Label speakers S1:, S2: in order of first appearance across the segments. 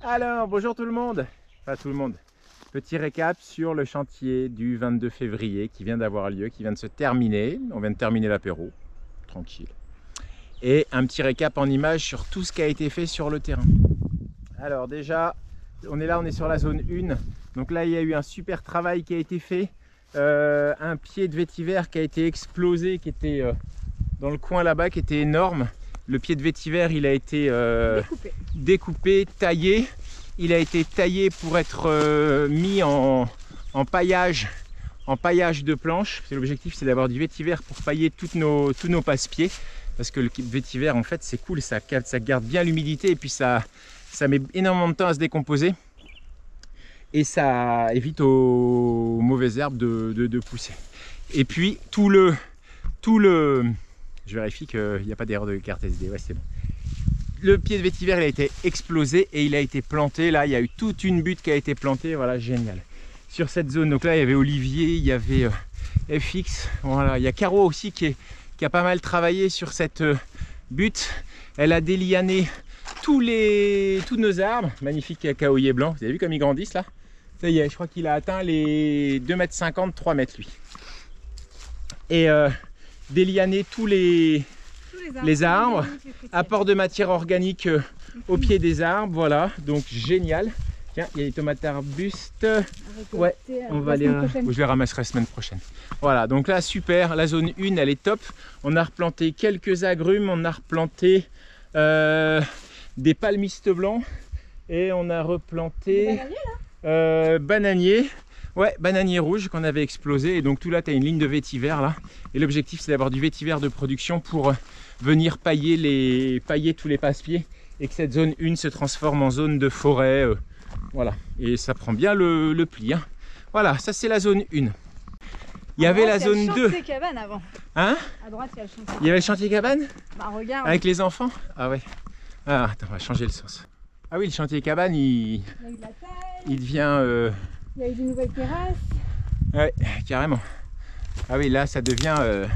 S1: Alors, bonjour tout le monde. Enfin, tout le monde. Petit récap sur le chantier du 22 février qui vient d'avoir lieu, qui vient de se terminer. On vient de terminer l'apéro, tranquille. Et un petit récap en images sur tout ce qui a été fait sur le terrain. Alors déjà, on est sur la zone 1. Donc là, il y a eu un super travail qui a été fait. Un pied de vétiver qui a été explosé, qui était dans le coin là-bas, qui était énorme. Le pied de vétiver, il a été découpé, taillé. Il a été taillé pour être mis en paillage de planches. L'objectif, c'est d'avoir du vétiver pour pailler tous nos passe-pieds. Parce que le vétiver, en fait, c'est cool, ça garde bien l'humidité et puis ça met énormément de temps à se décomposer. Et ça évite aux mauvaises herbes de pousser. Et puis, je vérifie qu'il n'y a pas d'erreur de carte SD, ouais, c'est bon. Le pied de vétiver, il a été explosé et il a été planté. Là, il y a eu toute une butte qui a été plantée. Voilà, génial. Sur cette zone, donc là, il y avait Olivier, il y avait FX. Voilà, il y a Caro aussi qui a pas mal travaillé sur cette butte. Elle a déliané tous nos arbres. Magnifique cacaoyer blanc. Vous avez vu comme ils grandissent là? Ça y est, je crois qu'il a atteint les 2,50 m, 3 mètres lui. Et délianer tous les arbres, apport de matière organique au pied des arbres, voilà, donc génial. Tiens, il y a les tomates arbustes, ouais, on va je les ramasserai la semaine prochaine. Voilà, donc là super, la zone 1 elle est top. On a replanté quelques agrumes, on a replanté des palmistes blancs et on a replanté bananiers. Ouais, bananier rouge qu'on avait explosé. Et donc tout là, tu as une ligne de vétiver là. Et l'objectif, c'est d'avoir du vétiver de production pour venir pailler tous les passe-pieds et que cette zone 1 se transforme en zone de forêt. Voilà. Et ça prend bien le pli. Hein. Voilà, ça c'est la zone 1. Il y avait la zone 2.
S2: Cabane avant.
S1: Hein?
S2: À droite, il y a le chantier.
S1: Il y avait le chantier cabane?
S2: Bah regarde.
S1: Avec les enfants? Ah ouais. Ah, attends, on va changer le sens. Ah oui, le chantier cabane, il devient...
S2: Il y a eu des nouvelles terrasses.
S1: Ouais, carrément. Ah oui, là ça devient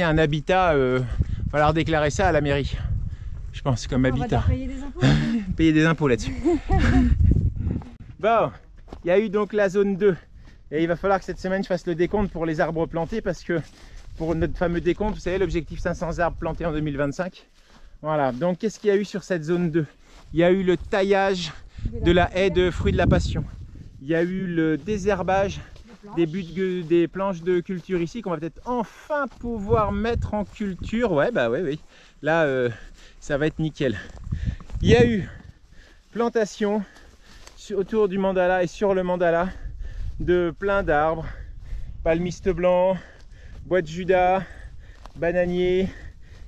S1: un habitat. Va falloir déclarer ça à la mairie. Je pense comme habitat.
S2: On va payer des impôts.
S1: Payer des impôts là-dessus. Bon, il y a eu donc la zone 2. Et il va falloir que cette semaine je fasse le décompte pour les arbres plantés parce que pour notre fameux décompte, vous savez, l'objectif 500 arbres plantés en 2025. Voilà, donc qu'est-ce qu'il y a eu sur cette zone 2? Il y a eu le taillage de la haie de fruits de la passion. Il y a eu le désherbage des planches de culture ici qu'on va peut-être enfin pouvoir mettre en culture. Ouais, bah oui. Là, ça va être nickel. Il y a eu plantation autour du mandala et sur le mandala de plein d'arbres. Palmistes blancs, bois de judas, bananiers,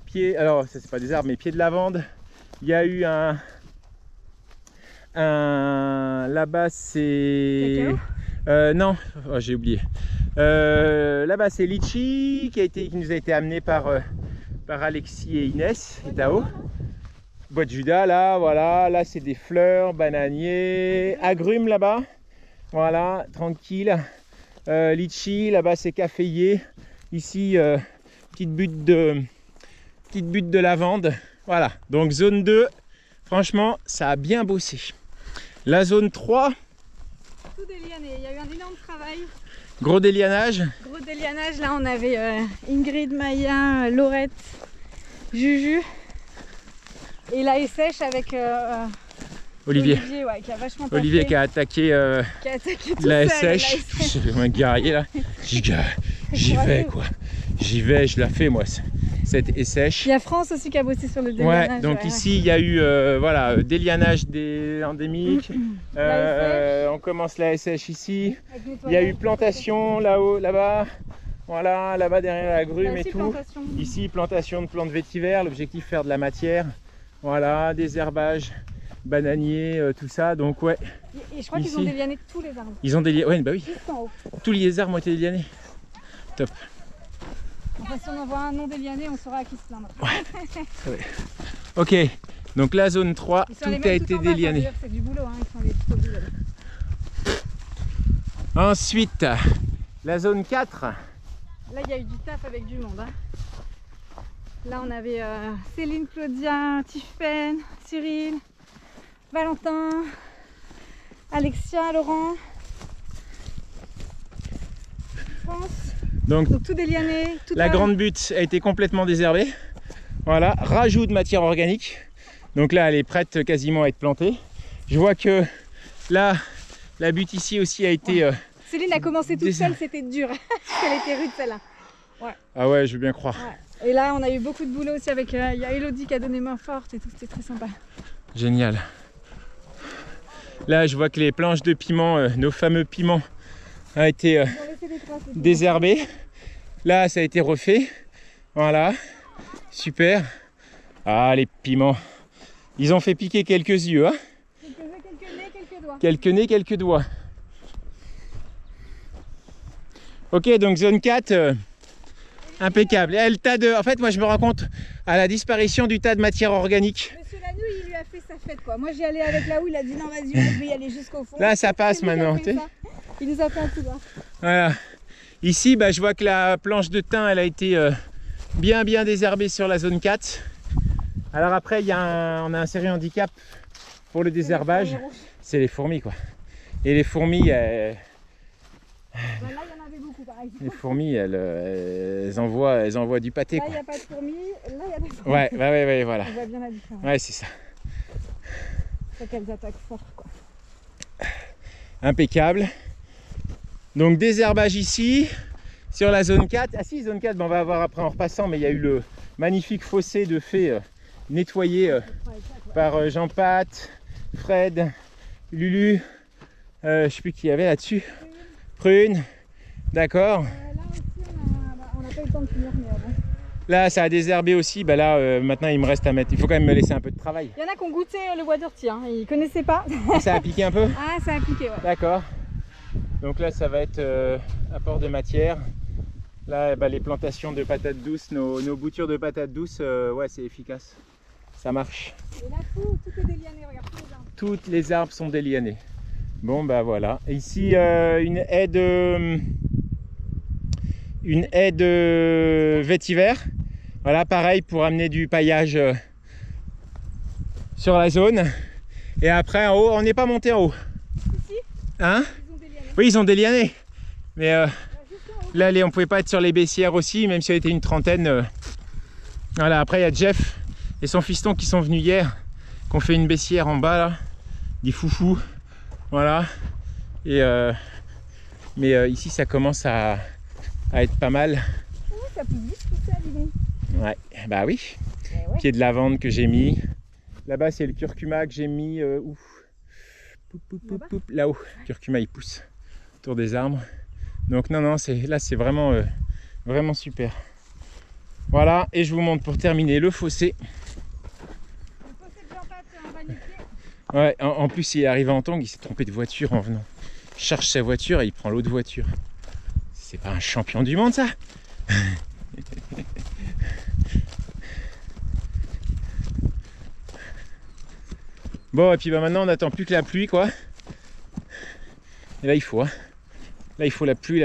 S1: pieds. Alors, ça c'est pas des arbres, mais pieds de lavande. Il y a eu là-bas c'est non, oh, j'ai oublié. Là-bas c'est litchi qui nous a été amené par Alexis et Inès et Tao. Bois de judas là, voilà, là c'est des fleurs, bananiers, agrumes là-bas, voilà, tranquille. Litchi, là-bas c'est caféier. Ici petite butte de lavande. Voilà, donc zone 2, franchement ça a bien bossé. La zone 3,
S2: tout déliané, il y a eu un énorme travail.
S1: Gros délianage.
S2: Gros délianage, là on avait Ingrid, Maya, Laurette, Juju. Et là il sèche avec
S1: Olivier,
S2: ouais, qui a vachement
S1: Olivier qui a attaqué la sèche. C'est un guerrier là. J'y vais quoi. J'y vais, je la fais moi. Cette sèche.
S2: Il y a France aussi qui a bossé sur le délianage.
S1: Ouais, donc ici il y a eu voilà, délianage des endémiques. On commence la sèche ici. Il y a eu plantation là-haut, là-bas. Voilà, là-bas derrière la grume et tout.
S2: Plantation.
S1: Ici, plantation de plantes vétiver. L'objectif, faire de la matière. Voilà, désherbage, bananier, tout ça. Donc ouais.
S2: Et je crois qu'ils ont déliané tous les arbres.
S1: Ils ont déliané, ouais, bah oui.
S2: Juste en haut.
S1: Tous les arbres ont été délianés. Top.
S2: Enfin, si on en voit un non déliané, on saura à qui se plaindre.
S1: Ouais. Ok, donc la zone 3, tout a été déliané.
S2: C'est du boulot, hein, ils sont allés tout au bout.
S1: Ensuite, la zone 4.
S2: Là, il y a eu du taf avec du monde. Hein. Là, on avait Céline, Claudia, Tiffaine, Cyril, Valentin, Alexia, Laurent, France.
S1: Donc
S2: tout déliané.
S1: la grande butte a été complètement désherbée. Voilà, rajout de matière organique. Donc là, elle est prête quasiment à être plantée. Je vois que là, la butte ici aussi a été...
S2: Céline a commencé toute seule, c'était dur. Elle était rude celle-là. Ouais.
S1: Ah ouais, je veux bien croire.
S2: Ouais. Et là, on a eu beaucoup de boulot aussi avec... Il y a Elodie qui a donné main forte et tout, c'était très sympa.
S1: Génial. Là, je vois que les planches de piment, nos fameux piments, ont été désherbés. Là, ça a été refait. Voilà. Super. Ah, les piments. Ils ont fait piquer quelques yeux. Hein.
S2: Quelques nez, quelques doigts.
S1: Quelques nez, quelques doigts. Ok, donc zone 4, impeccable. Et le tas de... En fait, moi, je me rends compte à la disparition du tas de matière organique.
S2: Monsieur Lanouille, il lui a fait sa fête, quoi. Moi, j'y allais avec là où il a dit non, vas-y, je vais y aller jusqu'au fond.
S1: Là, ça passe maintenant.
S2: Il nous a fait un coup droit.
S1: Voilà. Ici, bah, je vois que la planche de thym, elle a été bien désherbée sur la zone 4. Alors après, on a un sérieux handicap pour le désherbage. C'est les fourmis, quoi. Et les fourmis,
S2: là, il y en avait beaucoup, par exemple.
S1: Les fourmis, elles envoient du pâté.
S2: Là, il n'y a pas de fourmis, là, il y a des fourmis.
S1: Ouais, voilà.
S2: On voit bien la différence.
S1: Ouais, c'est ça.
S2: C'est qu'elles attaquent fort, quoi.
S1: Impeccable. Donc désherbage ici, sur la zone 4. Ah si, zone 4, ben, on va avoir après en repassant, mais il y a eu le magnifique fossé de fée nettoyé par Jean-Pat, Fred, Lulu, je sais plus qui y avait là-dessus. Prune, d'accord.
S2: Là aussi, on n'a pas eu le temps de finir, mais bon.
S1: Là, ça a désherbé aussi. Bah là, maintenant, il me reste à mettre. Il faut quand même me laisser un peu de travail.
S2: Il y en a qui ont goûté le bois d'ortie, hein. Ils ne connaissaient pas.
S1: Ça a piqué un peu?
S2: Ah, ça a piqué, ouais.
S1: D'accord. Donc là, ça va être apport de matière. Là, bah, les plantations de patates douces, nos boutures de patates douces, ouais, c'est efficace. Ça marche.
S2: Et là, tout est déliané, regarde, tous les arbres.
S1: Toutes les arbres sont délianés. Bon, bah voilà. Et ici, une haie de vétiver. Voilà, pareil pour amener du paillage sur la zone. Et après, en haut, on n'est pas monté en haut.
S2: Ici,
S1: hein?
S2: ils ont déliané.
S1: Oui, ils ont déliané. Mais là, on ne pouvait pas être sur les baissières aussi, même si on était une trentaine. Voilà, après, il y a Jeff et son fiston qui sont venus hier, qui ont fait une baissière en bas, là. Des foufous. Voilà. Et mais ici, ça commence à être pas mal.
S2: Oui, ça pousse vite tout ça, dis donc.
S1: Ouais, bah oui.
S2: Ouais.
S1: Pied de lavande que j'ai mis. Là-bas, c'est le curcuma que j'ai mis. Où là-haut. Le curcuma, il pousse autour des arbres. Donc non, là, c'est vraiment, vraiment super. Voilà, et je vous montre pour terminer le fossé.
S2: Le fossé de Jean-Pat en vanité.
S1: Ouais, en plus, il est arrivé en tongue, il s'est trompé de voiture en venant. Il cherche sa voiture et il prend l'autre voiture. C'est pas un champion du monde, ça? Bon, et puis bah maintenant on n'attend plus que la pluie, quoi. Et là il faut, hein. Là il faut la pluie.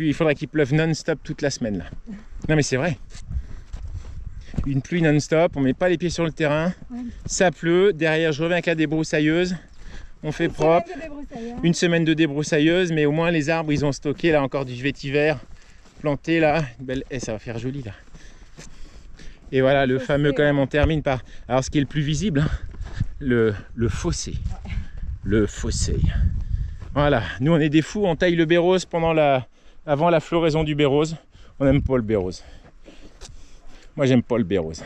S1: Il faudra qu'il pleuve non-stop toute la semaine là. Non mais c'est vrai. Une pluie non-stop, on met pas les pieds sur le terrain, ouais. Ça pleut, derrière je reviens avec la débroussailleuse, on fait propre. Une semaine de débroussailleuse, mais au moins les arbres ils ont stocké là encore du vétiver planté là, et ça va faire joli là. Et voilà le fameux quand même, on termine par, alors ce qui est le plus visible, hein, le fossé. Ouais. Le fossé. Voilà, nous on est des fous, on taille le bérose avant la floraison du bérose. On n'aime pas le bérose. Moi j'aime pas le bérose.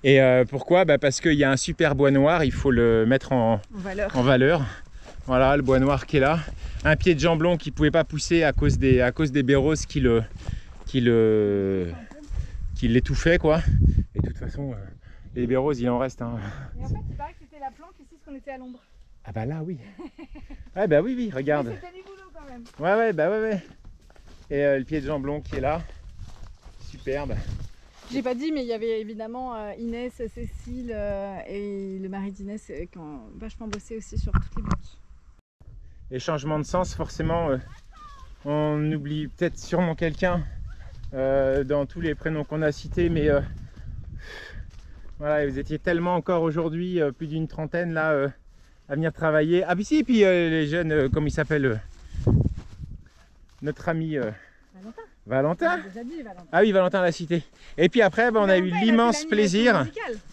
S1: Et pourquoi? Bah parce qu'il y a un super bois noir, il faut le mettre en valeur. Voilà le bois noir qui est là. Un pied de jamblon qui ne pouvait pas pousser à cause des béroses qui l'étouffaient, quoi. Et de toute façon, les béroses il en reste. Hein.
S2: Et en fait il paraît que c'était la plante ici, qu'on était à l'ombre.
S1: Ah bah là oui. Ouais bah oui, regarde.
S2: C'était du boulot quand même.
S1: Ouais. Et le pied de jamblon qui est là. Superbe.
S2: J'ai pas dit, mais il y avait évidemment Inès, Cécile et le mari d'Inès qui ont vachement bossé aussi sur toutes les buttes.
S1: Les changements de sens, forcément, on oublie peut-être sûrement quelqu'un dans tous les prénoms qu'on a cités, mais Voilà, et vous étiez tellement encore aujourd'hui, plus d'une trentaine là, à venir travailler. Ah puis si, puis les jeunes, comment il s'appelle notre ami Valentin.
S2: Déjà dit, Valentin.
S1: Ah oui, Valentin l'a cité. Et puis après, on a eu l'immense plaisir.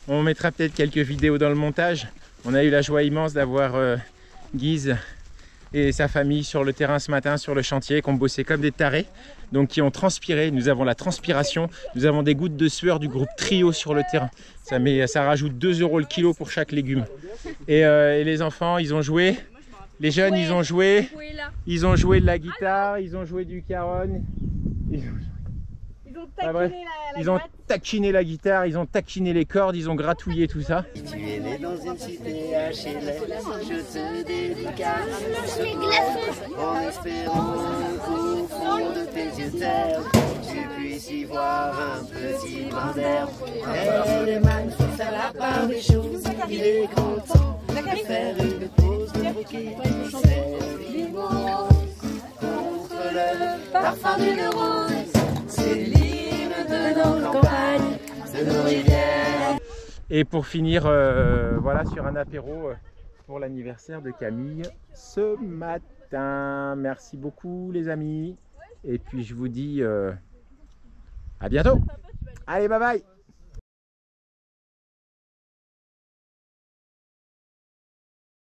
S1: On mettra peut-être quelques vidéos dans le montage. On a eu la joie immense d'avoir Guise et sa famille sur le terrain ce matin, sur le chantier, qui ont bossé comme des tarés, donc qui ont transpiré. Nous avons la transpiration, nous avons des gouttes de sueur du groupe Trio sur le terrain. Ça rajoute 2 € le kilo pour chaque légume. Et les enfants, ils ont joué. Les jeunes, ils ont joué. Ils ont joué de la guitare, ils ont joué du caron. Ils ont taquiné la guitare, ils ont taquiné les cordes, ils ont gratouillé tout ça.
S3: Tu es né dans une cité HLM, je te dédicace en espérant qu'au fond de tes yeux terre, tu puisses y voir un petit brin d'herbe. Elleman, faut faire la part des choses, il est grand temps de faire une pause de croquis, c'est l'immense contre le parfum d'une rose. C'est l'hymne de nos campagnes, de nos rivières.
S1: Et pour finir, voilà, sur un apéro pour l'anniversaire de Camille ce matin. Merci beaucoup les amis. Et puis je vous dis à bientôt. Allez, bye bye.